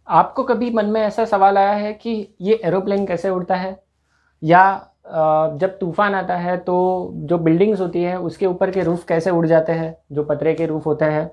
आपको कभी मन में ऐसा सवाल आया है कि ये एरोप्लेन कैसे उड़ता है? या जब तूफ़ान आता है तो जो बिल्डिंग्स होती है उसके ऊपर के रूफ़ कैसे उड़ जाते हैं, जो पतरे के रूफ़ होते हैं?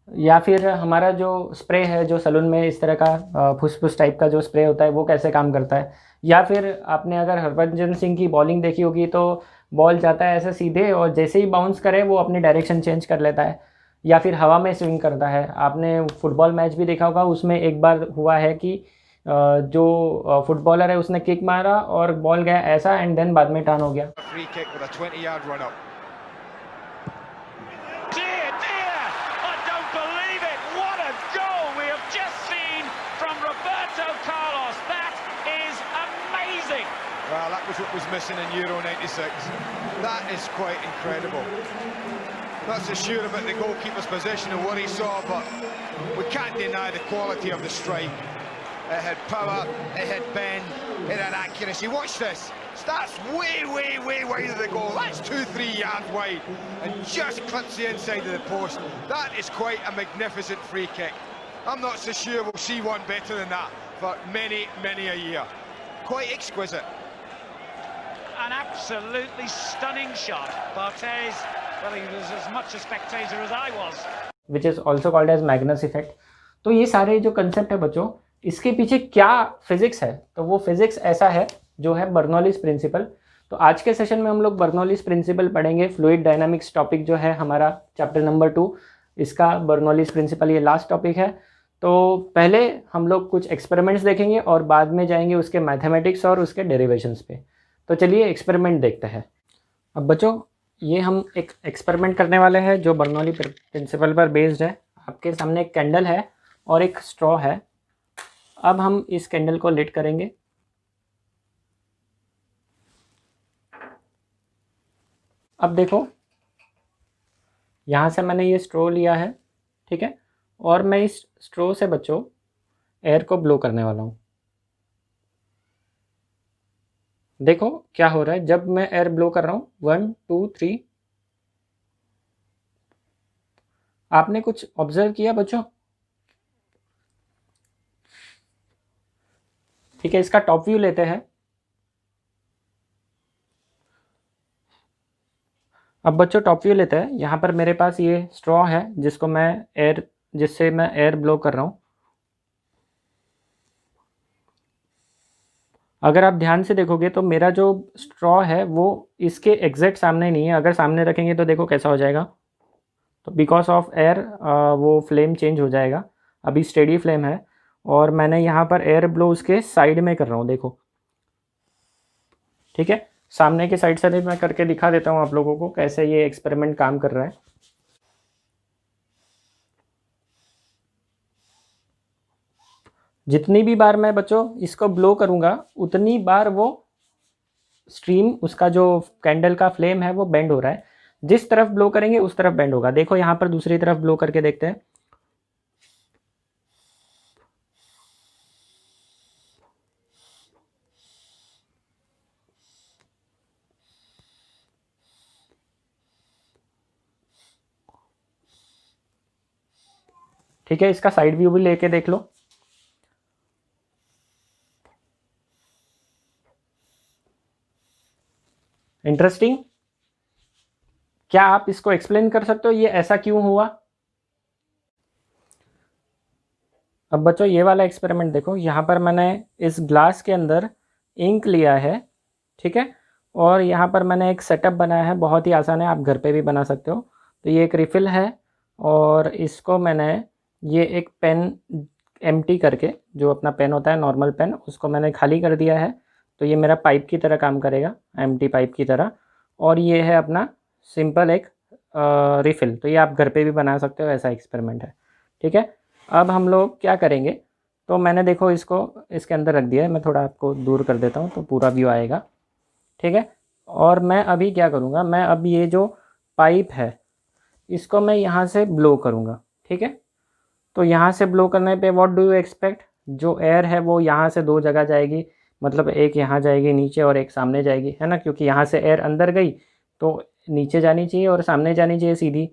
या फिर हमारा जो स्प्रे है, जो सैलून में इस तरह का फुस-फुस टाइप का जो स्प्रे होता है वो कैसे काम करता है? या फिर आपने अगर हरभजन सिंह की बॉलिंग देखी होगी तो बॉल जाता है ऐसे सीधे और जैसे ही बाउंस करे वो अपनी डायरेक्शन चेंज कर लेता है या फिर हवा में स्विंग करता है। आपने फुटबॉल मैच भी देखा होगा, उसमें एक बार हुआ है कि जो फुटबॉलर है उसने किक मारा और बॉल गया ऐसा एंड देन बाद में टर्न हो गया। Dear, dear, I don't believe it. What a goal we have just seen from Roberto Carlos. That is amazing. Well, that was what was missing in Euro 96. That is quite incredible. Not so sure about the goalkeeper's position and what he saw, but we can't deny the quality of the strike. It had power, it had bend, it had accuracy. Watch this. Starts way, way, way wide of the goal. That's 2-3 yards wide and just clips the inside of the post. That is quite a magnificent free kick. I'm not so sure we'll see one better than that for many, many a year. Quite exquisite. An absolutely stunning shot. Barthez, well, he was as much a spectator as I was. Which is also called as Magnus effect. तो ये सारे जो concept है बच्चों, इसके पीछे क्या physics है? तो वो फिजिक्स ऐसा है जो है बर्नौलीज प्रिंसिपल। तो आज के सेशन में हम लोग बर्नौलीज प्रिंसिपल पढ़ेंगे। फ्लूइड डायनामिक्स टॉपिक जो है हमारा चैप्टर नंबर 2, इसका बर्नौलीज प्रिंसिपल ये लास्ट टॉपिक है। तो पहले हम लोग कुछ एक्सपेरिमेंट्स देखेंगे और बाद में जाएंगे उसके मैथमेटिक्स और उसके डेरिवेशंस पे। तो चलिए एक्सपेरिमेंट देखते हैं। अब बच्चों, ये हम एक एक्सपेरिमेंट करने वाले हैं जो बर्नौली प्रिंसिपल पर बेस्ड है। आपके सामने एक कैंडल है और एक स्ट्रॉ है। अब हम इस कैंडल को लिट करेंगे। अब देखो, यहाँ से मैंने ये स्ट्रॉ लिया है, ठीक है, और मैं इस स्ट्रॉ से बच्चों एयर को ब्लो करने वाला हूँ। देखो क्या हो रहा है जब मैं एयर ब्लो कर रहा हूँ। 1 2 3। आपने कुछ ऑब्जर्व किया बच्चों? ठीक है, इसका टॉप व्यू लेते हैं। अब बच्चों टॉप व्यू लेते हैं। यहाँ पर मेरे पास ये स्ट्रॉ है जिससे मैं एयर ब्लो कर रहा हूँ। अगर आप ध्यान से देखोगे तो मेरा जो स्ट्रॉ है वो इसके एग्जैक्ट सामने नहीं है। अगर सामने रखेंगे तो देखो कैसा हो जाएगा। तो बिकॉज ऑफ एयर वो फ्लेम चेंज हो जाएगा। अभी स्टेडी फ्लेम है और मैंने यहाँ पर एयर ब्लो उसके साइड में कर रहा हूँ, देखो, ठीक है। सामने के साइड से भी मैं करके दिखा देता हूँ आप लोगों को कैसे ये एक्सपेरिमेंट काम कर रहा है। जितनी भी बार मैं बच्चों इसको ब्लो करूँगा उतनी बार वो स्ट्रीम, उसका जो कैंडल का फ्लेम है वो बेंड हो रहा है। जिस तरफ ब्लो करेंगे उस तरफ बेंड होगा। देखो यहाँ पर दूसरी तरफ ब्लो करके देखते हैं। ठीक है, इसका साइड व्यू भी लेके देख लो। इंटरेस्टिंग। क्या आप इसको एक्सप्लेन कर सकते हो ये ऐसा क्यों हुआ? अब बच्चों ये वाला एक्सपेरिमेंट देखो। यहाँ पर मैंने इस ग्लास के अंदर इंक लिया है, ठीक है, और यहाँ पर मैंने एक सेटअप बनाया है। बहुत ही आसान है, आप घर पे भी बना सकते हो। तो ये एक रिफ़िल है और इसको मैंने ये एक पेन एम्प्टी करके, जो अपना पेन होता है नॉर्मल पेन, उसको मैंने खाली कर दिया है। तो ये मेरा पाइप की तरह काम करेगा, एम्प्टी पाइप की तरह। और ये है अपना सिंपल एक रिफ़िल। तो ये आप घर पे भी बना सकते हो, ऐसा एक्सपेरिमेंट है, ठीक है। अब हम लोग क्या करेंगे, तो मैंने देखो इसको इसके अंदर रख दिया है। मैं थोड़ा आपको दूर कर देता हूँ तो पूरा व्यू आएगा, ठीक है। और मैं अभी क्या करूँगा, मैं अब ये जो पाइप है इसको मैं यहाँ से ब्लो करूँगा, ठीक है। तो यहाँ से ब्लो करने पे व्हाट डू यू एक्सपेक्ट, जो एयर है वो यहाँ से दो जगह जाएगी। मतलब एक यहाँ जाएगी नीचे और एक सामने जाएगी, है ना, क्योंकि यहाँ से एयर अंदर गई तो नीचे जानी चाहिए और सामने जानी चाहिए सीधी।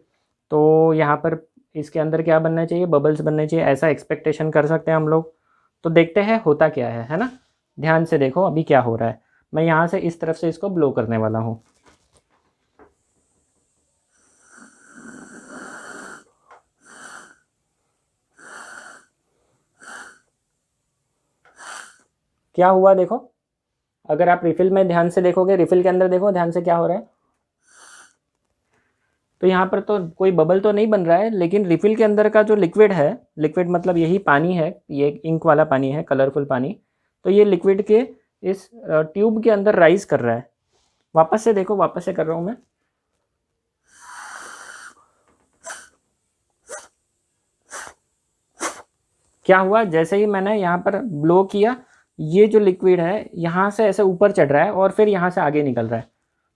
तो यहाँ पर इसके अंदर क्या बनना चाहिए, बबल्स बनने चाहिए, ऐसा एक्सपेक्टेशन कर सकते हैं हम लोग। तो देखते हैं होता क्या है ना। ध्यान से देखो अभी क्या हो रहा है। मैं यहाँ से इस तरफ से इसको ब्लो करने वाला हूँ। क्या हुआ देखो, अगर आप रिफिल में ध्यान से देखोगे, रिफिल के अंदर देखो ध्यान से क्या हो रहा है। तो यहाँ पर तो कोई बबल तो नहीं बन रहा है, लेकिन रिफिल के अंदर का जो लिक्विड है, लिक्विड मतलब यही पानी है, ये इंक वाला पानी है, कलरफुल पानी, तो ये लिक्विड के इस ट्यूब के अंदर राइज कर रहा है। वापस से देखो, वापस से कर रहा हूँ मैं। क्या हुआ, जैसे ही मैंने यहाँ पर ब्लो किया, ये जो लिक्विड है यहाँ से ऐसे ऊपर चढ़ रहा है और फिर यहाँ से आगे निकल रहा है।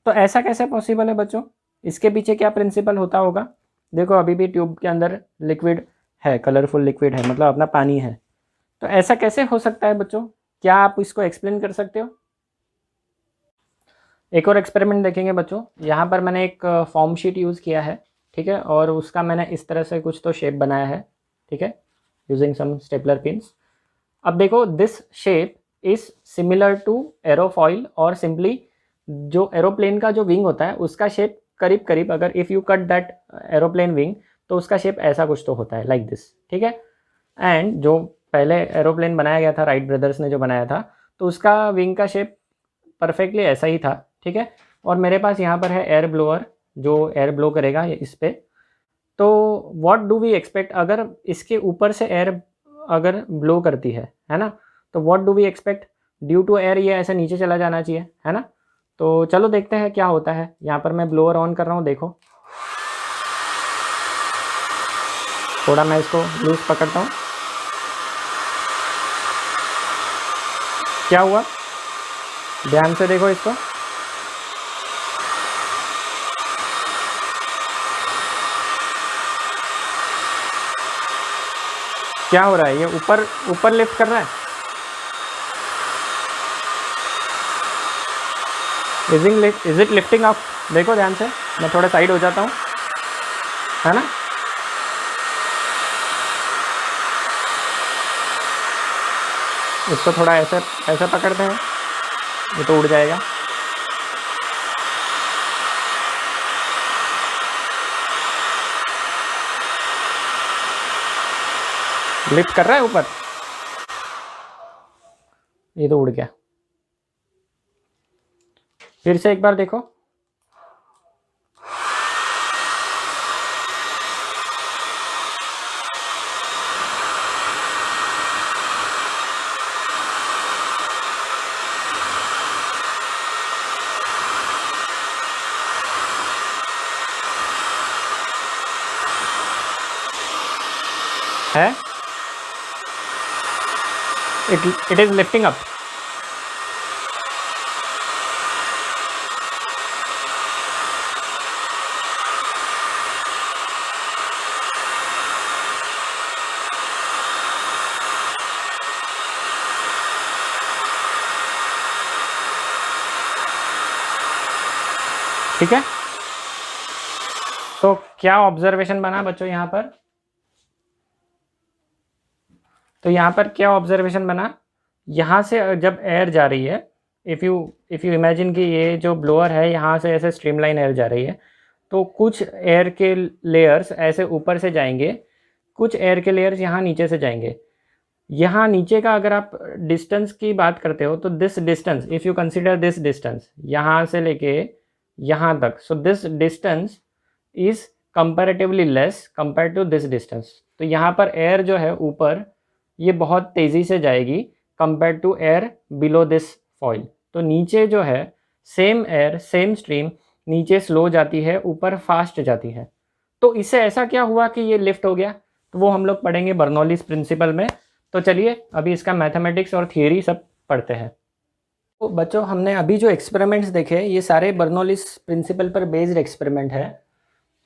तो ऐसा कैसे पॉसिबल है बच्चों? इसके पीछे क्या प्रिंसिपल होता होगा? देखो अभी भी ट्यूब के अंदर लिक्विड है, कलरफुल लिक्विड है, मतलब अपना पानी है। तो ऐसा कैसे हो सकता है बच्चों? क्या आप इसको एक्सप्लेन कर सकते हो? एक और एक्सपेरिमेंट देखेंगे बच्चों। यहाँ पर मैंने एक फॉर्म शीट यूज़ किया है, ठीक है, और उसका मैंने इस तरह से कुछ तो शेप बनाया है, ठीक है, यूजिंग सम स्टेपलर पिन्स। अब देखो this shape is similar to aerofoil, और सिंपली जो एरोप्लेन का जो विंग होता है उसका शेप करीब करीब, अगर if you cut that aeroplane wing तो उसका शेप ऐसा कुछ तो होता है, लाइक दिस, ठीक है। एंड जो पहले एरोप्लेन बनाया गया था, राइट ब्रदर्स ने जो बनाया था, तो उसका विंग का शेप परफेक्टली ऐसा ही था, ठीक है। और मेरे पास यहाँ पर है एयर ब्लोअर जो एयर ब्लो करेगा इस पर। तो व्हाट डू वी एक्सपेक्ट, अगर इसके ऊपर से एयर अगर ब्लो करती है ना, तो what do we expect, due to air ये ऐसे नीचे चला जाना चाहिए, है ना। तो चलो देखते हैं क्या होता है। यहाँ पर मैं ब्लोअर ऑन कर रहा हूँ, देखो थोड़ा मैं इसको लूज पकड़ता हूँ। क्या हुआ, ध्यान से देखो इसको। क्या हो रहा है, ये ऊपर ऊपर लिफ्ट कर रहा है। Is it lifting up? देखो ध्यान से, मैं थोड़ा साइड हो जाता हूँ, है ना। इसको थोड़ा ऐसे ऐसे पकड़ते हैं, ये तो उड़ जाएगा। लिफ्ट कर रहा है ऊपर, ये तो उड़ गया। फिर से एक बार देखो, है इट इज लिफ्टिंग अप। ठीक है, तो क्या ऑब्जर्वेशन बना बच्चों यहाँ पर? तो यहाँ पर क्या ऑब्जर्वेशन बना, यहाँ से जब एयर जा रही है, इफ़ यू इमेजिन कि ये जो ब्लोअर है यहाँ से ऐसे स्ट्रीमलाइन एयर जा रही है, तो कुछ एयर के लेयर्स ऐसे ऊपर से जाएंगे, कुछ एयर के लेयर्स यहाँ नीचे से जाएंगे। यहाँ नीचे का अगर आप डिस्टेंस की बात करते हो, तो this distance, if you consider this distance यहाँ से लेके यहाँ तक, so this distance is comparatively less compare to this distance. तो यहाँ पर एयर जो है ऊपर ये बहुत तेज़ी से जाएगी compare to air below this foil. तो नीचे जो है सेम एयर सेम स्ट्रीम नीचे स्लो जाती है, ऊपर फास्ट जाती है। तो इससे ऐसा क्या हुआ कि ये लिफ्ट हो गया, तो वो हम लोग पढ़ेंगे बर्नौलीज प्रिंसिपल में। तो चलिए अभी इसका मैथमेटिक्स और थियरी सब पढ़ते हैं। तो बच्चों हमने अभी जो एक्सपेरिमेंट्स देखे ये सारे बर्नौलीज प्रिंसिपल पर बेस्ड एक्सपेरिमेंट है।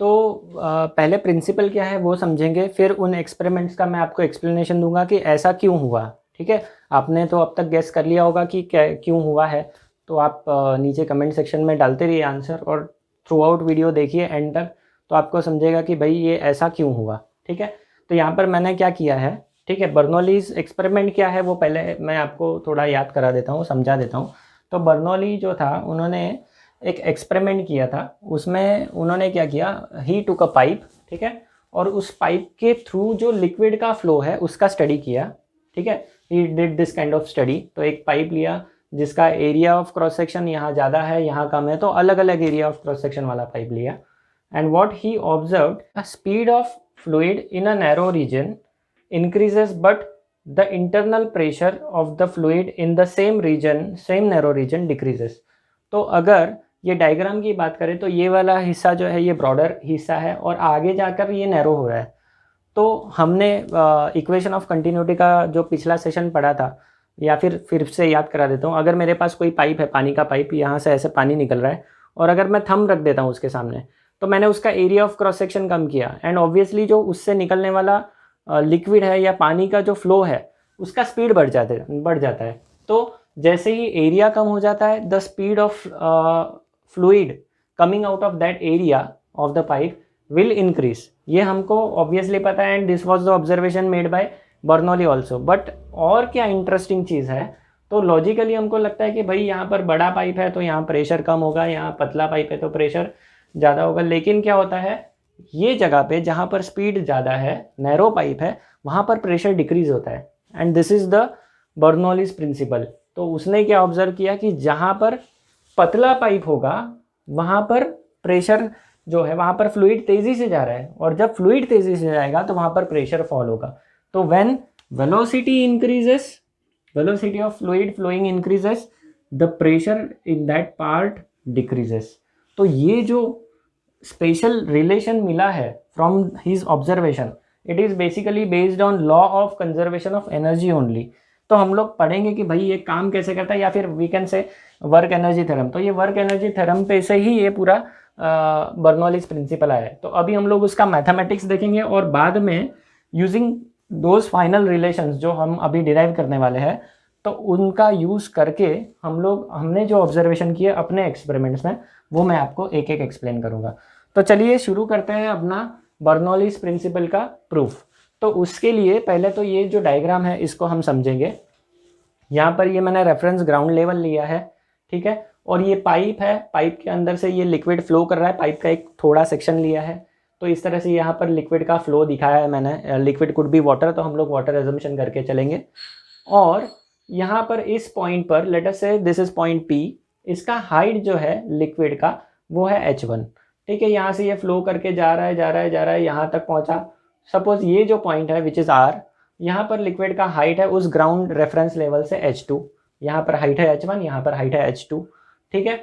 तो पहले प्रिंसिपल क्या है वो समझेंगे, फिर उन एक्सपेरिमेंट्स का मैं आपको एक्सप्लेनेशन दूंगा कि ऐसा क्यों हुआ। ठीक है, आपने तो अब तक गेस कर लिया होगा कि क्यों हुआ है, तो आप नीचे कमेंट सेक्शन में डालते रहिए आंसर, और थ्रू आउट वीडियो देखिए एंड तक, तो आपको समझेगा कि भाई ये ऐसा क्यों हुआ। ठीक है, तो यहाँ पर मैंने क्या किया है, ठीक है। बर्नौलीज एक्सपेरिमेंट क्या है वो पहले मैं आपको थोड़ा याद करा देता हूँ, समझा देता हूँ। तो बर्नौली जो था उन्होंने एक एक्सपेरिमेंट किया था, उसमें उन्होंने क्या किया, ही टुक अ पाइप, ठीक है, और उस पाइप के थ्रू जो लिक्विड का फ्लो है उसका स्टडी किया, ठीक है। He did this kind of study. तो एक पाइप लिया जिसका एरिया ऑफ क्रॉस सेक्शन यहाँ ज़्यादा है यहाँ कम है, तो अलग अलग एरिया ऑफ क्रॉस सेक्शन वाला पाइप लिया। And what he observed, a speed of fluid in a narrow region increases but the internal pressure of the fluid in the same region, same narrow region decreases। तो अगर ये diagram की बात करें तो ये वाला हिस्सा जो है ये ब्रॉडर हिस्सा है और आगे जाकर ये नैरो हो रहा है। तो हमने इक्वेशन ऑफ कंटिन्यूटी का जो पिछला सेशन पढ़ा था, या फिर से याद करा देता हूँ। अगर मेरे पास कोई पाइप है, पानी का पाइप, यहाँ से ऐसे पानी निकल रहा है और अगर मैं थंब रख देता हूँ उसके सामने, तो मैंने उसका एरिया ऑफ क्रॉस सेक्शन कम किया एंड ऑब्वियसली जो उससे निकलने वाला लिक्विड है या पानी का जो फ्लो है उसका स्पीड बढ़ जाता है। तो जैसे ही एरिया कम हो जाता है, the speed of fluid coming out of that area of the pipe will increase. ये हमको ऑब्वियसली पता है and this was the observation made by Bernoulli also. But और क्या इंटरेस्टिंग चीज़ है, तो लॉजिकली हमको लगता है कि भाई यहाँ पर बड़ा पाइप है तो यहाँ प्रेशर कम होगा, यहाँ पतला पाइप है तो प्रेशर ज़्यादा होगा। लेकिन क्या होता है, ये जगह पे जहाँ पर स्पीड ज़्यादा है, नैरो पाइप है, वहाँ पर प्रेशर डिक्रीज होता है and this is the Bernoulli's principle. तो उसने क्या ऑब्जर्व किया कि जहाँ पर पतला पाइप होगा वहाँ पर प्रेशर जो है, वहाँ पर फ्लूइड तेज़ी से जा रहा है और जब फ्लूइड तेज़ी से जाएगा तो वहाँ पर प्रेशर फॉल होगा। तो when velocity increases, velocity of fluid flowing increases, the pressure in that part decreases. तो ये जो स्पेशल रिलेशन मिला है from his observation, it is basically based on law of conservation of energy only. तो हम लोग पढ़ेंगे कि भाई ये काम कैसे करता है, या फिर we can say work energy theorem. तो ये वर्क एनर्जी थ्योरम पे से ही ये पूरा बर्नौलीज प्रिंसिपल आया है। तो अभी हम लोग उसका मैथमेटिक्स देखेंगे और बाद में यूजिंग दोज फाइनल रिलेशंस जो हम अभी डिराइव करने वाले हैं, तो उनका यूज़ करके हमने जो ऑब्जर्वेशन किए अपने एक्सपेरिमेंट्स में, वो मैं आपको एक एक एक्सप्लेन करूँगा। तो चलिए शुरू करते हैं अपना बर्नौलीज प्रिंसिपल का प्रूफ। तो उसके लिए पहले तो ये जो डायग्राम है इसको हम समझेंगे। यहाँ पर ये मैंने रेफरेंस ग्राउंड लेवल लिया है, ठीक है, और ये पाइप है, पाइप के अंदर से ये लिक्विड फ्लो कर रहा है, पाइप का एक थोड़ा सेक्शन लिया है। तो इस तरह से यहाँ पर लिक्विड का फ्लो दिखाया है मैंने। लिक्विड कुड बी वाटर, तो हम लोग वाटर एजम्पशन करके चलेंगे। और यहाँ पर इस पॉइंट पर लेट अस से दिस इज पॉइंट P, इसका हाइट जो है लिक्विड का वो है h1, ठीक है। यहाँ से ये फ्लो करके जा रहा है यहाँ तक पहुँचा। सपोज ये जो पॉइंट है विच इज़ R, यहाँ पर लिक्विड का हाइट है उस ग्राउंड रेफरेंस लेवल से h2, यहाँ पर हाइट है h1, यहाँ पर हाइट है h2, ठीक है।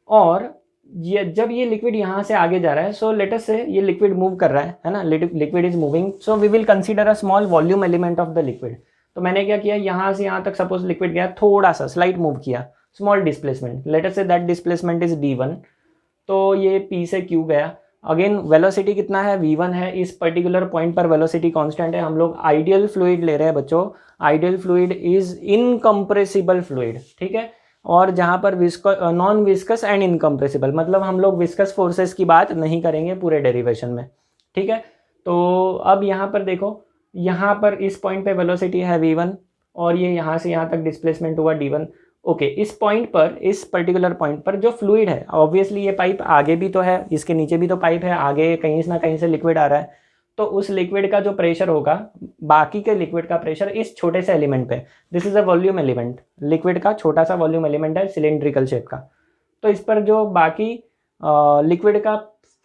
और ये जब ये लिक्विड यहाँ से आगे जा रहा है, सो लेट अस से ये लिक्विड मूव कर रहा है ना, liquid is moving, so we will consider a small volume element of the liquid. तो मैंने क्या किया, यहाँ से यहाँ तक सपोज लिक्विड गया, थोड़ा सा स्लाइट मूव किया, small displacement, let us say that displacement is d1। तो ये P से Q गया। अगेन वेलोसिटी कितना है, v1 है। इस पर्टिकुलर पॉइंट पर वेलोसिटी कांस्टेंट है। हम लोग आइडियल फ्लूइड ले रहे हैं बच्चों। Ideal fluid is incompressible fluid, ठीक है। और जहाँ पर नॉन विस्कस एंड इनकम्प्रेसिबल, मतलब हम लोग विस्कस फोर्सेस की बात नहीं करेंगे पूरे डेरिवेशन में, ठीक है। तो अब यहाँ पर देखो, यहाँ पर इस पॉइंट पे वेलोसिटी है v1 और ये यहाँ से यहाँ तक डिस्प्लेसमेंट हुआ d1। ओके, इस पॉइंट पर, इस पर्टिकुलर पॉइंट पर जो फ्लूइड है, ऑब्वियसली ये पाइप आगे भी तो है, इसके नीचे भी तो पाइप है, आगे कहीं ना कहीं से लिक्विड आ रहा है। तो उस लिक्विड का जो प्रेशर होगा, बाकी के लिक्विड का प्रेशर इस छोटे से एलिमेंट पे, this is a volume element, liquid का छोटा सा वॉल्यूम एलिमेंट है सिलेंड्रिकल शेप का। तो इस पर जो बाकी लिक्विड का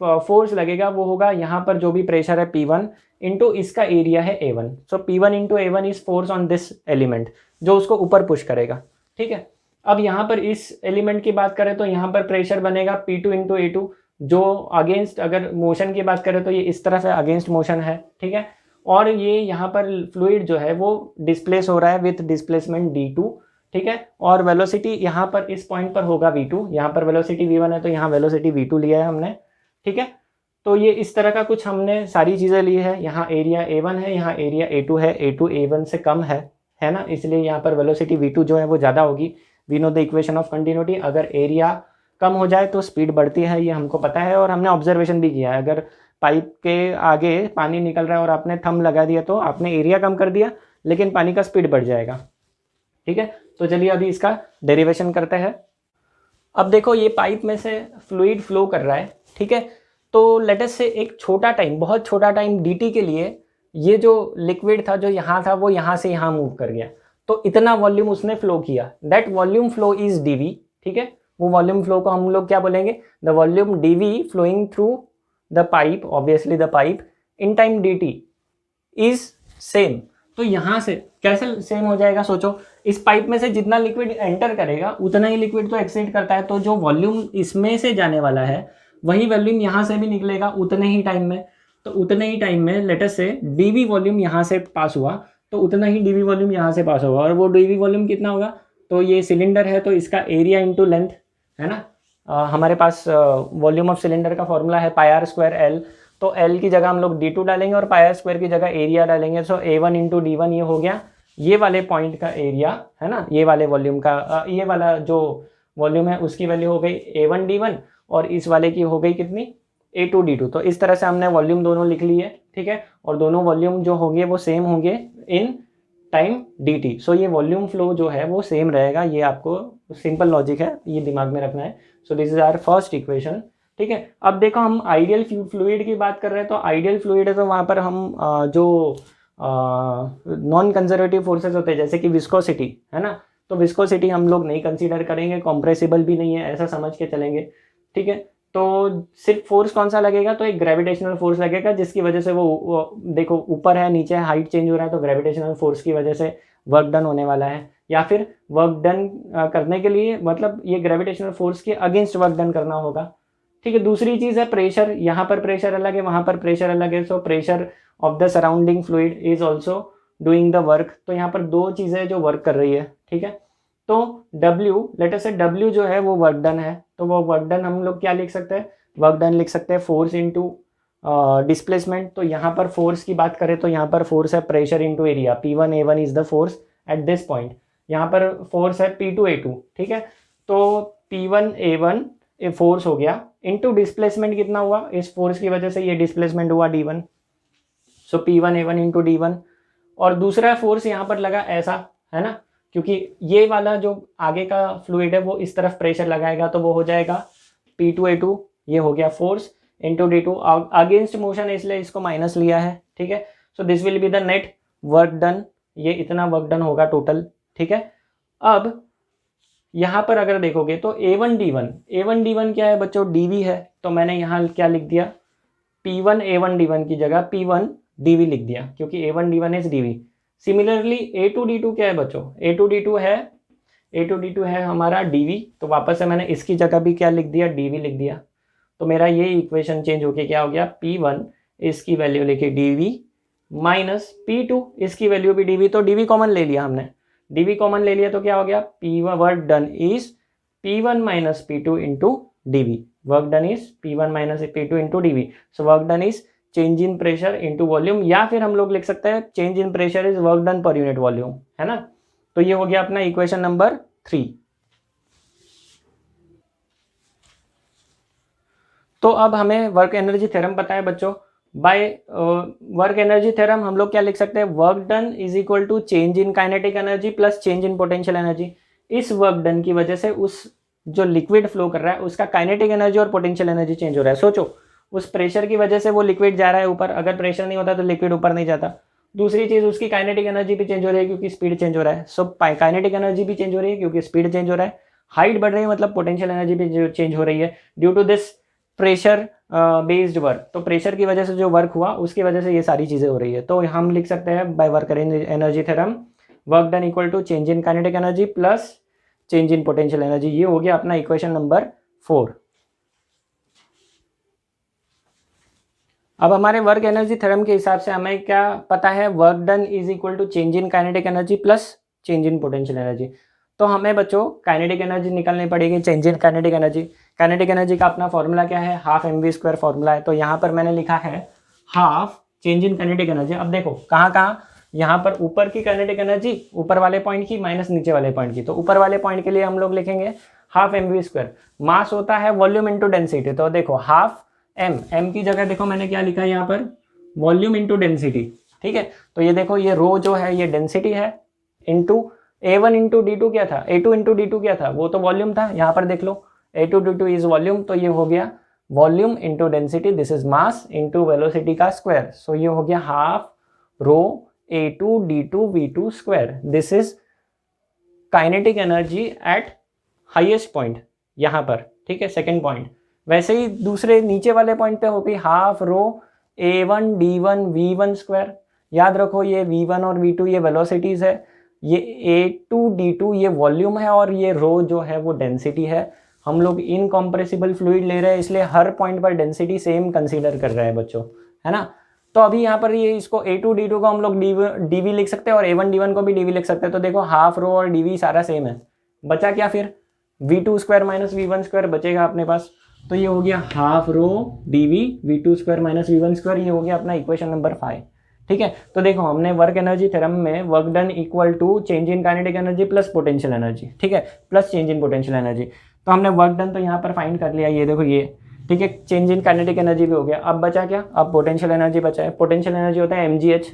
फोर्स लगेगा वो होगा, यहाँ पर जो भी प्रेशर है P1 इंटू इसका एरिया है A1। So P1 into A1 is force on this element, जो उसको ऊपर पुश करेगा, ठीक है। अब यहाँ पर इस एलिमेंट की बात करें तो यहाँ पर प्रेशर बनेगा P2 इंटू A2, जो अगेंस्ट, अगर मोशन की बात करें तो ये इस तरफ है, अगेंस्ट मोशन है, ठीक है। और ये यहाँ पर फ्लूइड जो है वो डिस्प्लेस हो रहा है विथ डिस्प्लेसमेंट d2, ठीक है। और वेलोसिटी यहाँ पर इस पॉइंट पर होगा v2, यहाँ पर वेलोसिटी v1 है तो यहाँ वेलोसिटी v2 लिया है हमने, ठीक है। तो ये इस तरह का कुछ हमने सारी चीज़ें ली है। यहाँ एरिया A1 है, यहाँ एरिया A2 है, A2 A1 से कम है ना, इसलिए यहाँ पर वेलोसिटी v2 जो है वो ज़्यादा होगी। We know the equation of continuity, अगर एरिया कम हो जाए तो स्पीड बढ़ती है, ये हमको पता है और हमने ऑब्जर्वेशन भी किया है। अगर पाइप के आगे पानी निकल रहा है और आपने थंब लगा दिया तो आपने एरिया कम कर दिया लेकिन पानी का स्पीड बढ़ जाएगा। ठीक है, तो चलिए अभी इसका डेरिवेशन करते हैं। अब देखो ये पाइप में से फ्लूइड फ्लो कर रहा है, ठीक है, तो लेट अस से एक छोटा टाइम, बहुत छोटा टाइम dt के लिए ये जो लिक्विड था जो यहाँ था वो यहाँ से यहाँ मूव कर गया, तो इतना वॉल्यूम उसने फ्लो किया, that volume flow is dv। ठीक है, वो वॉल्यूम फ्लो को हम लोग क्या बोलेंगे, the volume dv flowing through the pipe, obviously the pipe, in time dt is same. तो यहाँ से कैसे सेम हो जाएगा, सोचो इस पाइप में से जितना लिक्विड एंटर करेगा उतना ही लिक्विड तो एक्सीड करता है, तो जो वॉल्यूम इसमें से जाने वाला है वही वॉल्यूम यहाँ से भी निकलेगा उतने ही टाइम में। तो उतने ही टाइम में लेट अस से dv वॉल्यूम यहाँ से पास हुआ तो उतना ही dv वॉल्यूम यहाँ से पास होगा, और वो dv वॉल्यूम कितना होगा, तो ये सिलेंडर है तो इसका एरिया इंटू लेंथ है ना। हमारे पास वॉल्यूम ऑफ सिलेंडर का फॉर्मूला है पाई आर स्क्वायर एल, तो एल की जगह हम लोग d2 डालेंगे और पाई आर स्क्वायर की जगह एरिया डालेंगे, सो a1 इंटू d1 ये हो गया ये वाले पॉइंट का एरिया है ना, ये वाले वॉल्यूम का ये वाला जो वॉल्यूम है उसकी वैल्यू हो गई a1 d1 और इस वाले की हो गई कितनी a2 d2। तो इस तरह से हमने वॉल्यूम दोनों लिख ली है, ठीक है, और दोनों वॉल्यूम जो होंगे वो सेम होंगे इन टाइम dt। सो ये वॉल्यूम फ्लो जो है वो सेम रहेगा, ये आपको सिंपल लॉजिक है, ये दिमाग में रखना है। So this is our first equation. ठीक है, अब देखो हम आइडियल फ्लूइड की बात कर रहे हैं, तो आइडियल फ्लूइड है तो वहाँ पर हम जो नॉन कंजर्वेटिव फोर्सेस होते हैं जैसे कि विस्कोसिटी है ना, तो विस्कोसिटी हम लोग नहीं कंसीडर करेंगे, कॉम्प्रेसिबल भी नहीं है, ऐसा समझ के चलेंगे। ठीक है, तो सिर्फ फोर्स कौन सा लगेगा, तो एक ग्रेविटेशनल फोर्स लगेगा जिसकी वजह से वो देखो ऊपर है नीचे है, हाइट चेंज हो रहा है, तो ग्रेविटेशनल फोर्स की वजह से वर्क डन होने वाला है, या फिर वर्क डन करने के लिए मतलब ये ग्रेविटेशनल फोर्स के अगेंस्ट वर्क डन करना होगा। ठीक है, दूसरी चीज़ है प्रेशर, यहाँ पर प्रेशर अलग है वहाँ पर प्रेशर अलग है, so pressure of the surrounding fluid is also doing the work. तो यहाँ पर दो चीज़ें जो वर्क कर रही है। ठीक है, तो W लेट अस से W जो है वो वर्क डन है, तो वो वर्क डन हम लोग क्या लिख सकते हैं, वर्क डन लिख सकते हैं फोर्स इनटू डिस्प्लेसमेंट। तो यहाँ पर फोर्स की बात करें तो यहाँ पर फोर्स है pressure into area, P1 A1 is the force at this point, यहाँ पर फोर्स है P2 A2। ठीक है, तो P1 A1 फोर्स हो गया इनटू डिस्प्लेसमेंट कितना हुआ, इस फोर्स की वजह से ये डिस्प्लेसमेंट हुआ d1, सो P1 A1 इंटू d1। और दूसरा फोर्स यहाँ पर लगा ऐसा है ना, क्योंकि ये वाला जो आगे का फ्लूइड है वो इस तरफ प्रेशर लगाएगा तो वो हो जाएगा P2 A2, ये हो गया force into d2, against motion है इसलिए इसको माइनस लिया है। ठीक है, so this will be the net work done, ये इतना वर्क डन होगा टोटल। ठीक है, अब यहाँ पर अगर देखोगे तो A1 D1 क्या है बच्चों, dv है, तो मैंने यहाँ क्या लिख दिया P1 A1 D1 की जगह P1 dv लिख दिया, क्योंकि A1 D1 is dv। Similarly A2 D2 क्या है बच्चों, A2 D2 है हमारा dv, तो वापस से मैंने इसकी जगह भी क्या लिख दिया, dv लिख दिया। तो मेरा ये इक्वेशन चेंज होके क्या हो गया, P1 इसकी वैल्यू लेके dv माइनस P2 इसकी वैल्यू भी dv, तो dv कॉमन ले लिया हमने, dv कॉमन ले लिया तो क्या हो गया, P1 work done is P1 minus P2 into dv, work done is P1 minus P2 into dv। So work done is change in pressure into volume, या फिर हम लोग लिख सकते हैं change in pressure is work done per unit volume, है ना। तो ये हो गया अपना इक्वेशन नंबर 3। तो अब हमें वर्क एनर्जी थ्योरम पता है बच्चों, बाय वर्क एनर्जी थ्योरम हम लोग क्या लिख सकते हैं, work done is equal to change in kinetic energy plus change in potential energy. इस वर्क डन की वजह से उस जो लिक्विड फ्लो कर रहा है उसका काइनेटिक एनर्जी और पोटेंशियल एनर्जी चेंज हो रहा है। सोचो उस प्रेशर की वजह से वो लिक्विड जा रहा है ऊपर, अगर प्रेशर नहीं होता तो लिक्विड ऊपर नहीं जाता। दूसरी चीज उसकी काइनेटिक एनर्जी भी चेंज हो रही है क्योंकि स्पीड चेंज हो रहा है, सो काइनेटिक एनर्जी भी चेंज हो रही है क्योंकि स्पीड चेंज हो रहा है, हाइट बढ़ रही है मतलब पोटेंशियल एनर्जी भी चेंज हो रही है due to this pressure based work. तो प्रेशर की वजह से जो वर्क हुआ उसकी वजह से ये सारी चीजें हो रही है। तो हम लिख सकते हैं by work energy theorem work done equal to change in kinetic energy plus change in potential energy. ये हो गया अपना इक्वेशन नंबर 4। अब हमारे वर्क एनर्जी थ्योरम के हिसाब से हमें क्या पता है, work done is equal to change in kinetic energy plus change in potential energy. तो हमें बच्चों काइनेटिक एनर्जी निकालनी पड़ेगी, change in kinetic energy. Kinetic energy का अपना फॉर्मूला क्या है, हाफ mv² फॉर्मूला है। तो यहाँ पर मैंने लिखा है half change in kinetic energy. अब देखो कहाँ यहाँ पर ऊपर की काइनेटिक एनर्जी ऊपर वाले पॉइंट की माइनस नीचे वाले पॉइंट की। तो ऊपर वाले पॉइंट के लिए हम लोग लिखेंगे हाफ mv²। मास होता है वॉल्यूम इंटू डेंसिटी, तो देखो हाफ एम की जगह देखो मैंने क्या लिखा है यहाँ पर, वॉल्यूम इंटू डेंसिटी, ठीक है। तो ये देखो ये रो जो है ये डेंसिटी है, इंटू A1 इंटू D2 क्या था, A2 इंटू D2 क्या था, वो तो वॉल्यूम था। यहाँ पर देख लो A2 D2 इज वॉल्यूम, तो ये हो गया volume into density, this is mass into velocity का स्क्वायर। सो ये हो गया half rho A2 D2 V2 square, this is kinetic energy at highest point यहाँ पर, ठीक है, सेकेंड पॉइंट। वैसे ही दूसरे नीचे वाले पॉइंट पे होगी half rho A1 D1 V1 square. याद रखो ये V1 और V2 ये वेलोसिटीज है, ये A2 D2 ये वॉल्यूम है और ये रो जो है वो डेंसिटी है। हम लोग इनकम्प्रेसिबल फ्लूइड ले रहे हैं इसलिए हर पॉइंट पर डेंसिटी सेम कंसीडर कर रहे हैं बच्चों, है ना। तो अभी यहाँ पर ये इसको A2 D2 को हम लोग dv लिख सकते हैं और A1 D1 को भी dv लिख सकते हैं। तो देखो हाफ रो और dv सारा सेम है, बचा क्या फिर, V2 square minus V1 square बचेगा अपने पास। तो ये हो गया half rho dv V2 square minus V1 square, ये हो गया अपना इक्वेशन नंबर 5, ठीक है। तो देखो हमने वर्क एनर्जी थ्योरम में work done equal to change in kinetic energy plus potential energy, ठीक है, plus change in potential energy. तो हमने वर्क डन तो यहाँ पर फाइंड कर लिया, ये देखो ये, ठीक है, चेंज इन काइनेटिक एनर्जी भी हो गया। अब बचा क्या, अब पोटेंशियल एनर्जी बचा है। पोटेंशियल एनर्जी होता है mgh,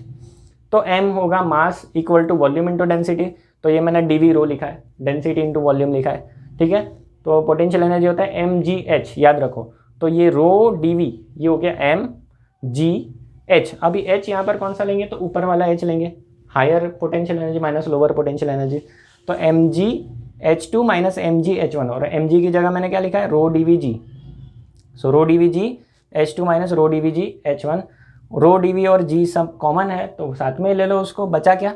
तो m होगा mass equal to volume into density, तो ये मैंने dv रो लिखा है, डेंसिटी इंटू वॉल्यूम लिखा है, ठीक है। तो पोटेंशियल एनर्जी होता है mgh, याद रखो। तो ये रो dv ये हो गया mgh। अभी h यहाँ पर कौन सा लेंगे, तो ऊपर वाला h लेंगे, higher potential energy minus lower potential energy. तो mgh2 माइनस mgh1, और mg की जगह मैंने क्या लिखा है, रो dvg। सो रो dvg h2 minus rho dvg h1, रो dv और g सब कॉमन है तो साथ में ले लो उसको, बचा क्या,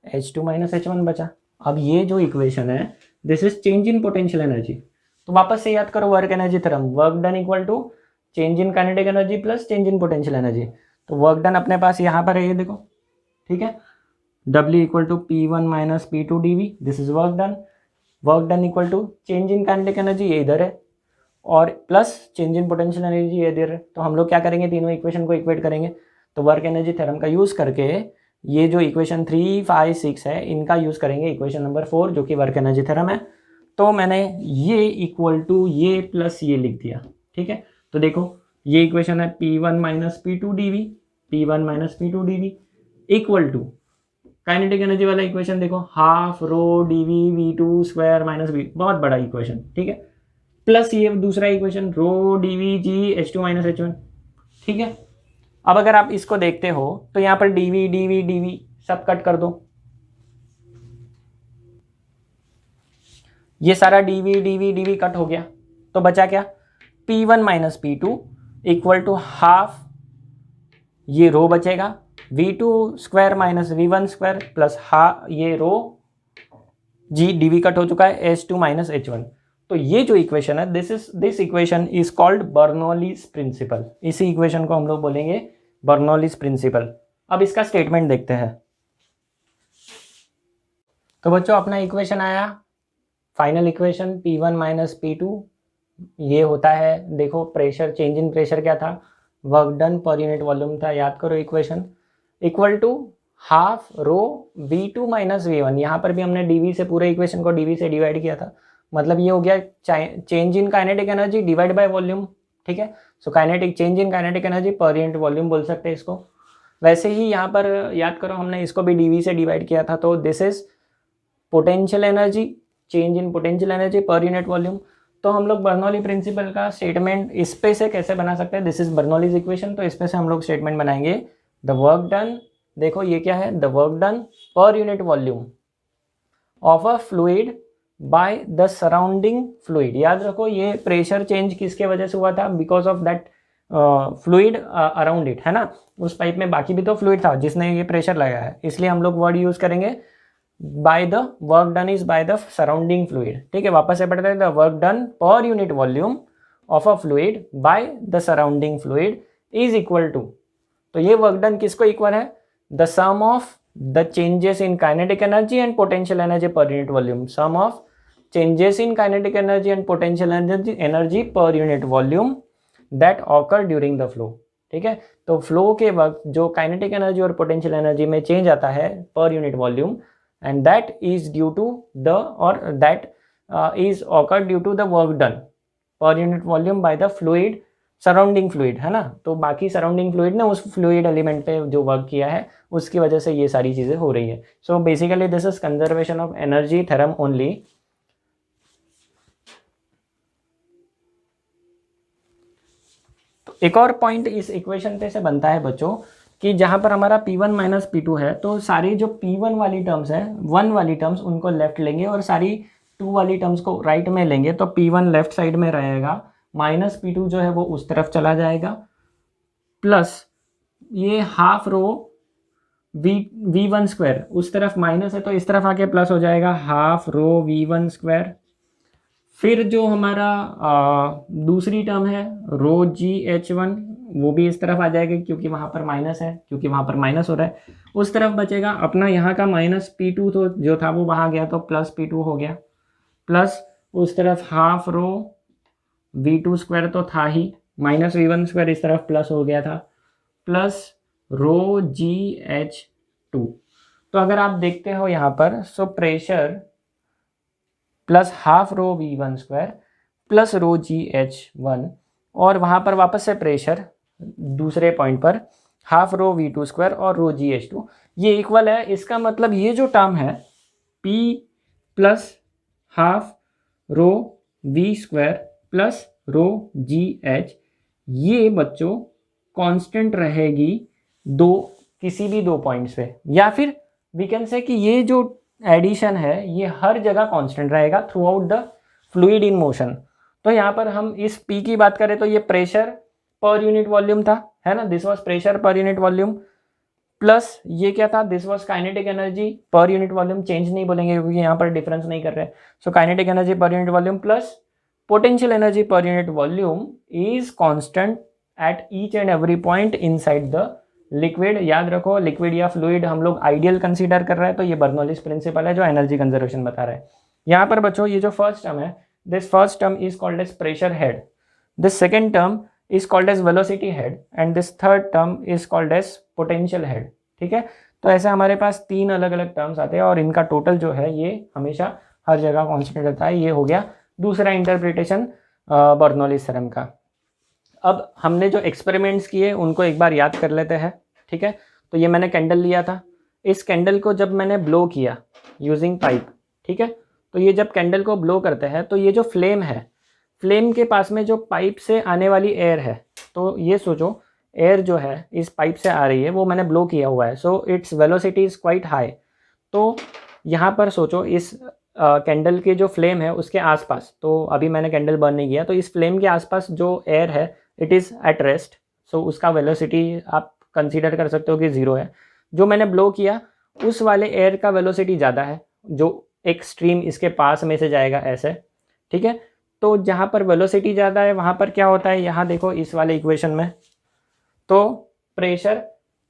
h2 माइनस h1 बचा। अब ये जो इक्वेशन है this is change in potential energy. तो वापस से याद करो work energy theorem, work done equal to change in kinetic energy plus change in potential energy. तो वर्क डन अपने पास यहाँ पर है, ये देखो, ठीक है, W equal to P1 minus P2 dv, this is work done. Work done equal to change in kinetic energy ये इधर है और plus change in potential energy ये इधर है। तो हम लोग क्या करेंगे, तीनों इक्वेशन को इक्वेट करेंगे। तो वर्क एनर्जी थ्योरम का यूज़ करके ये जो इक्वेशन 3, 5, 6 है इनका यूज़ करेंगे इक्वेशन नंबर 4 जो कि वर्क एनर्जी थ्योरम है। तो मैंने ये इक्वल टू ये प्लस ये लिख दिया, ठीक है। तो देखो ये इक्वेशन है P1 minus P2 dv, P1 minus P2 dv equal to kinetic energy वाला इक्वेशन देखो, half rho dv V2 square minus v, बहुत बड़ा इक्वेशन, ठीक है, प्लस ये दूसरा इक्वेशन रो dvg h2 माइनस h1, ठीक है। अब अगर आप इसको देखते हो तो यहाँ पर dv dv dv सब कट कर दो, ये सारा dv dv dv कट हो गया। तो बचा क्या, P1 minus P2 equal to half, ये रो बचेगा V2 square minus V1 square plus ये रो g dv कट हो चुका है h2 माइनस h1। तो ये जो इक्वेशन है this equation is called Bernoulli's principle. इसी इक्वेशन को हम लोग बोलेंगे बर्नौलीज प्रिंसिपल। अब इसका स्टेटमेंट देखते हैं। तो बच्चों अपना इक्वेशन आया, final equation P1 minus P2 ये होता है, देखो प्रेशर, चेंज इन प्रेशर क्या था, work done per unit volume था, याद करो equation, equal to half rho V2 minus V1। यहाँ पर भी हमने dv से पूरे इक्वेशन को dv से डिवाइड किया था, मतलब ये हो गया change in kinetic energy divide by volume, ठीक है। So kinetic change in kinetic energy per unit volume बोल सकते हैं इसको। वैसे ही यहाँ पर याद करो हमने इसको भी dv से डिवाइड किया था, तो this is potential energy, change in potential energy per unit volume. तो हम लोग बर्नौली प्रिंसिपल का स्टेटमेंट इस पे से कैसे बना सकते हैं, दिस इज बर्नौलीज इक्वेशन। तो इस पे से हम लोग स्टेटमेंट बनाएंगे, द वर्क डन, देखो ये क्या है, the work done per unit volume of a fluid by the surrounding fluid. याद रखो ये प्रेशर चेंज किसके वजह से हुआ था, because of that fluid around it, है ना। उस पाइप में बाकी भी तो फ्लूइड था जिसने ये प्रेशर लगाया है, इसलिए हम लोग वर्ड यूज करेंगे by the work done is by the surrounding fluid, ठीक है। वापस से पढ़ते हैं, the work done per unit volume of a fluid by the surrounding fluid is equal to, तो ये वर्क डन किसको इक्वल है, the sum of the changes in kinetic energy and potential energy per unit volume, sum of changes in kinetic energy and potential energy per unit volume that occur during the flow, ठीक है। तो flow के वक्त जो kinetic energy और potential energy में change आता है per unit volume, and that is due to the और that is occur due to the work done per unit volume by the fluid surrounding fluid, है ना। तो बाकी सराउंडिंग फ्लूइड ने उस फ्लूइड एलिमेंट पे जो वर्क किया है उसकी वजह से ये सारी चीज़ें हो रही है। So basically this is conservation of energy theorem only. तो एक और पॉइंट इस इक्वेशन पे से बनता है बच्चों कि जहाँ पर हमारा P1 माइनस P2 है, तो सारी जो P1 वाली टर्म्स है, 1 वाली टर्म्स उनको लेफ्ट लेंगे और सारी 2 वाली टर्म्स को राइट में लेंगे। तो P1 लेफ्ट साइड में रहेगा, माइनस P2 जो है वो उस तरफ चला जाएगा, प्लस ये हाफ रो V1 स्क्वायर उस तरफ माइनस है तो इस तरफ आके प्लस हो जाएगा, हाफ रो V1 स्क्वायर। फिर जो हमारा दूसरी टर्म है रो GH1 वो भी इस तरफ आ जाएगी क्योंकि वहाँ पर माइनस है, क्योंकि वहाँ पर माइनस हो रहा है। उस तरफ बचेगा अपना यहाँ का माइनस P2 तो जो था वो वहाँ गया तो प्लस P2 हो गया, प्लस उस तरफ हाफ रो V2 स्क्वायर तो था ही, माइनस V1 स्क्वायर इस तरफ प्लस हो गया था, प्लस रो GH2। तो अगर आप देखते हो यहाँ पर, so pressure plus half rho V1 square plus रो GH1 और वहाँ पर वापस से प्रेशर दूसरे पॉइंट पर हाफ रो V2 स्क्वायर और रो GH2 ये इक्वल है। इसका मतलब ये जो टर्म है P plus half rho V square plus रो GH, ये बच्चों कांस्टेंट रहेगी किसी भी दो पॉइंट्स पे, या फिर वी कैन से कि ये जो एडिशन है ये हर जगह कांस्टेंट रहेगा through out the fluid in motion. तो यहाँ पर हम इस P की बात करें तो ये प्रेशर पर यूनिट वॉल्यूम था, है ना, दिस वाज प्रेशर पर यूनिट वॉल्यूम, प्लस ये क्या था, this was kinetic energy per unit volume, change नहीं बोलेंगे क्योंकि यहाँ पर डिफरेंस नहीं कर रहे। So kinetic energy per unit volume plus potential energy per unit volume is constant at each and every point inside the liquid. याद रखो लिक्विड या फ्लूइड हम लोग आइडियल कंसीडर कर रहे हैं, तो ये बर्नौलीज प्रिंसिपल है जो एनर्जी कंजर्वेशन बता रहा है। यहाँ पर बच्चों ये जो फर्स्ट टर्म है, this first term is called as pressure head, this second term is called as velocity head and this third term is called as potential head। ठीक है, तो ऐसे हमारे पास तीन अलग अलग टर्म्स आते हैं और इनका टोटल जो है ये हमेशा हर जगह कांस्टेंट रहता है। ये हो गया दूसरा इंटरप्रिटेशन बर्नौलीज थ्योरम का। अब हमने जो एक्सपेरिमेंट्स किए उनको एक बार याद कर लेते हैं। ठीक है, तो ये मैंने कैंडल लिया था, इस कैंडल को जब मैंने ब्लो किया यूजिंग पाइप, ठीक है, तो ये जब कैंडल को ब्लो करते हैं तो ये जो फ्लेम है, फ्लेम के पास में जो पाइप से आने वाली एयर है, तो ये सोचो एयर जो है इस पाइप से आ रही है, वो मैंने ब्लो किया हुआ है, so its velocity is quite high. तो यहाँ पर सोचो इस कैंडल के जो फ्लेम है उसके आसपास, तो अभी मैंने कैंडल बर्न नहीं किया, तो इस फ्लेम के आसपास जो एयर है इट इज़ एट रेस्ट, सो उसका वेलोसिटी आप कंसीडर कर सकते हो कि 0 है। जो मैंने ब्लो किया उस वाले एयर का वेलोसिटी ज़्यादा है, जो एक स्ट्रीम इसके पास में से जाएगा ऐसे। ठीक है, तो जहाँ पर वेलोसिटी ज़्यादा है वहाँ पर क्या होता है, यहाँ देखो इस वाले इक्वेशन में, तो pressure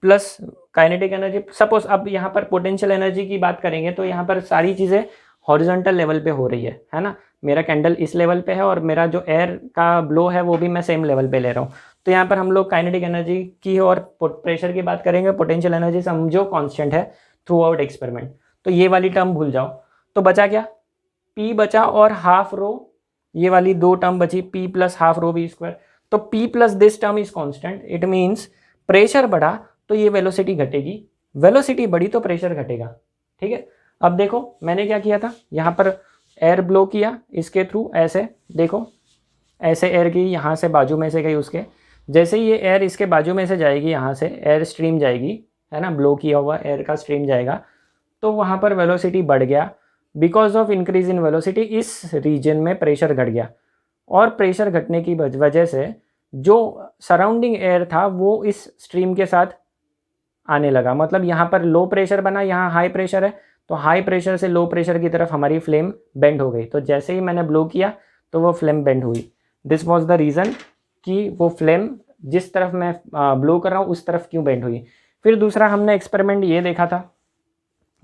plus kinetic energy, suppose अब यहाँ पर पोटेंशियल एनर्जी की बात करेंगे तो यहाँ पर सारी चीज़ें हॉरिजॉन्टल लेवल पे हो रही है ना, मेरा कैंडल इस लेवल पे है और मेरा जो एयर का ब्लो है वो भी मैं सेम लेवल पे ले रहा हूँ। तो यहाँ पर हम लोग काइनेटिक एनर्जी की और प्रेशर की बात करेंगे, पोटेंशियल एनर्जी समझो कांस्टेंट है थ्रू आउट एक्सपेरिमेंट, तो ये वाली टर्म भूल जाओ। तो बचा क्या, P बचा और हाफ रो, ये वाली दो टर्म बची, P plus half rho V square. तो P plus this term is constant, it means pressure बढ़ा तो ये वेलोसिटी घटेगी, वेलोसिटी बढ़ी तो प्रेशर घटेगा। ठीक है, अब देखो मैंने क्या किया था, यहाँ पर एयर ब्लो किया इसके थ्रू, ऐसे देखो ऐसे एयर गई यहाँ से बाजू में से गई उसके, जैसे ही ये एयर इसके बाजू में से जाएगी, यहाँ से एयर स्ट्रीम जाएगी, है ना, ब्लो किया हुआ एयर का स्ट्रीम जाएगा, तो वहाँ पर वेलोसिटी बढ़ गया। Because of increase in velocity इस रीजन में प्रेशर घट गया, और प्रेशर घटने की वजह से जो सराउंडिंग एयर था वो इस स्ट्रीम के साथ आने लगा। मतलब यहाँ पर लो प्रेशर बना, यहाँ हाई प्रेशर है, तो हाई प्रेशर से लो प्रेशर की तरफ हमारी फ्लेम बेंड हो गई। तो जैसे ही मैंने ब्लो किया तो वो फ्लेम बेंड हुई। दिस वॉज द रीज़न कि वो फ्लेम जिस तरफ मैं ब्लो कर रहा हूँ उस तरफ क्यों बेंड हुई। फिर दूसरा हमने एक्सपेरिमेंट ये देखा था,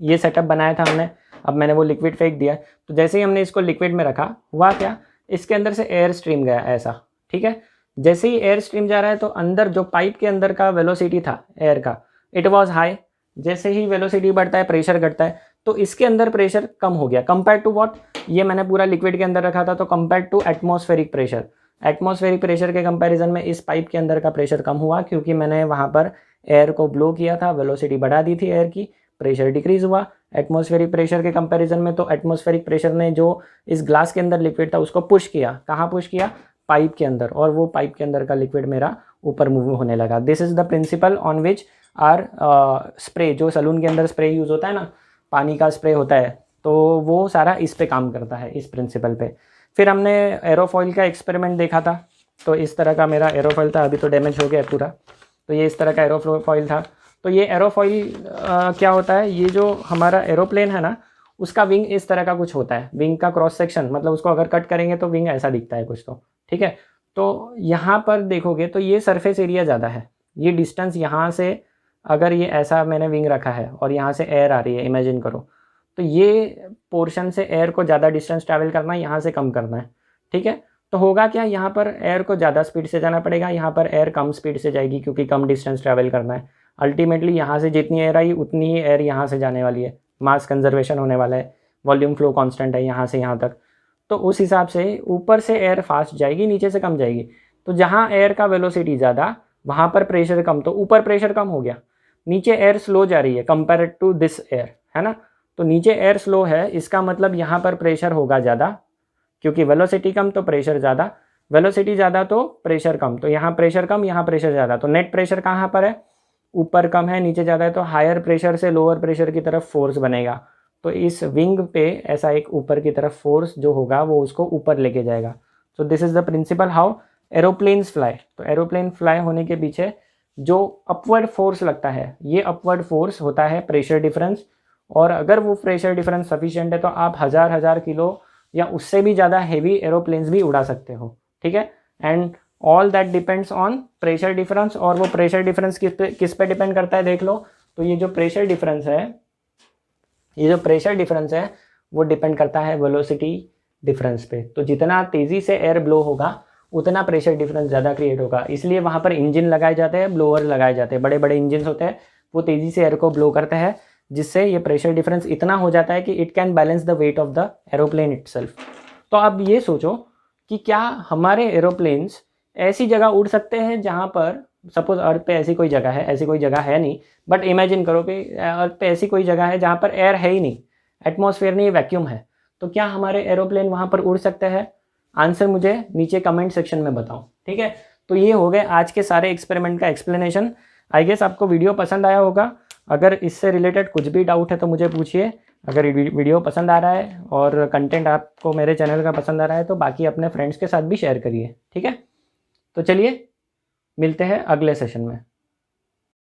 ये सेटअप बनाया था हमने, अब मैंने वो लिक्विड फेंक दिया, तो जैसे ही हमने इसको लिक्विड में रखा, हुआ क्या, इसके अंदर से एयर स्ट्रीम गया ऐसा। ठीक है, जैसे ही एयर स्ट्रीम जा रहा है तो अंदर जो पाइप के अंदर का वेलोसिटी था एयर का, इट वाज हाई। जैसे ही वेलोसिटी बढ़ता है प्रेशर घटता है, तो इसके अंदर प्रेशर कम हो गया कंपेयर टू व्हाट, ये मैंने पूरा लिक्विड के अंदर रखा था, तो compare to atmospheric pressure. Atmospheric pressure के कंपैरिजन में इस पाइप के अंदर का प्रेशर कम हुआ क्योंकि मैंने वहाँ पर एयर को ब्लो किया था, वेलोसिटी बढ़ा दी थी एयर की, प्रेशर डिक्रीज हुआ। एटमॉस्फेरिक प्रेशर के कंपैरिजन में तो एटमॉस्फेरिक प्रेशर ने जो इस ग्लास के अंदर लिक्विड था उसको पुश किया, कहाँ पुश किया, पाइप के अंदर, और वो पाइप के अंदर का लिक्विड मेरा ऊपर मूव होने लगा। This is the principle on which our spray, जो सलून के अंदर स्प्रे यूज़ होता है ना, पानी का स्प्रे होता है, तो वो सारा इस पे काम करता है, इस प्रिंसिपल पे। फिर हमने एरोफॉइल का एक्सपेरिमेंट देखा था, तो इस तरह का मेरा एरोफॉइल था, अभी तो डैमेज हो गया पूरा, तो ये इस तरह का एरोफॉइल था। तो ये एरोफॉइल क्या होता है, ये जो हमारा एरोप्लेन है ना, उसका विंग इस तरह का कुछ होता है, विंग का क्रॉस सेक्शन, मतलब उसको अगर कट करेंगे तो विंग ऐसा दिखता है कुछ, तो ठीक है। तो यहाँ पर देखोगे तो ये सरफेस एरिया ज़्यादा है, ये डिस्टेंस यहाँ से, अगर ये ऐसा मैंने विंग रखा है और यहाँ से एयर आ रही है, इमेजिन करो, तो ये पोर्शन से एयर को ज़्यादा डिस्टेंस ट्रैवल करना है, यहाँ से कम करना है, ठीक है। तो होगा क्या, यहाँ पर एयर को ज़्यादा स्पीड से जाना पड़ेगा, यहाँ पर एयर कम स्पीड से जाएगी क्योंकि कम डिस्टेंस ट्रैवल करना है। अल्टीमेटली यहाँ से जितनी एयर आई उतनी ही एयर यहाँ से जाने वाली है, मास कंजर्वेशन होने वाला है, वॉल्यूम फ्लो कांस्टेंट है यहाँ से यहाँ तक। तो उस हिसाब से ऊपर से एयर फास्ट जाएगी, नीचे से कम जाएगी। तो जहाँ एयर का वेलोसिटी ज़्यादा वहाँ पर प्रेशर कम, तो ऊपर प्रेशर कम हो गया, नीचे एयर स्लो जा रही है कंपेयर टू दिस एयर, है ना। तो नीचे एयर स्लो है, इसका मतलब यहाँ पर प्रेशर होगा ज़्यादा, क्योंकि वेलोसिटी कम तो प्रेशर ज़्यादा, वेलोसिटी ज़्यादा तो प्रेशर कम, तो यहाँ प्रेशर कम, यहाँ प्रेशर ज़्यादा, तो नेट प्रेशर कहाँ पर है, ऊपर कम है, नीचे ज़्यादा है, तो हायर प्रेशर से लोअर प्रेशर की तरफ फोर्स बनेगा। तो इस विंग पे ऐसा एक ऊपर की तरफ फोर्स जो होगा वो उसको ऊपर लेके जाएगा। So this is the principle how aeroplanes fly. तो एरोप्लेन फ्लाई होने के पीछे जो अपवर्ड फोर्स लगता है, ये अपवर्ड फोर्स होता है प्रेशर डिफरेंस, और अगर वो प्रेशर डिफरेंस सफिशिएंट है तो आप हज़ार किलो या उससे भी ज़्यादा हेवी एरोप्लेन्स भी उड़ा सकते हो, ठीक है। And all that depends on pressure difference, और वो प्रेशर डिफरेंस किस पे डिपेंड करता है देख लो। तो ये जो प्रेशर डिफरेंस है, वो डिपेंड करता है वेलोसिटी डिफरेंस पे। तो जितना तेज़ी से एयर ब्लो होगा उतना प्रेशर डिफरेंस ज़्यादा क्रिएट होगा, इसलिए वहाँ पर इंजन लगाए जाते हैं, ब्लोअर लगाए जाते हैं, बड़े बड़े इंजन होते हैं, वो तेज़ी से एयर को ब्लो करते हैं, जिससे ये प्रेशर डिफरेंस इतना हो जाता है कि it can balance the weight of the aeroplane itself. तो अब ये सोचो कि क्या हमारे एरोप्लेन्स ऐसी जगह उड़ सकते हैं जहाँ पर, सपोज अर्थ पे ऐसी कोई जगह है, ऐसी कोई जगह है नहीं, बट इमेजिन करो कि अर्थ पे ऐसी कोई जगह है जहाँ पर एयर है ही नहीं, एटमॉस्फेयर नहीं, वैक्यूम है, तो क्या हमारे एरोप्लेन वहाँ पर उड़ सकते हैं? आंसर मुझे नीचे कमेंट सेक्शन में बताओ, ठीक है। तो ये हो गए आज के सारे एक्सपेरिमेंट का एक्सप्लेनेशन। आई गेस आपको वीडियो पसंद आया होगा। अगर इससे रिलेटेड कुछ भी डाउट है तो मुझे पूछिए। अगर वीडियो पसंद आ रहा है और कंटेंट आपको मेरे चैनल का पसंद आ रहा है तो बाकी अपने फ्रेंड्स के साथ भी शेयर करिए, ठीक है। तो चलिए मिलते हैं अगले सेशन में।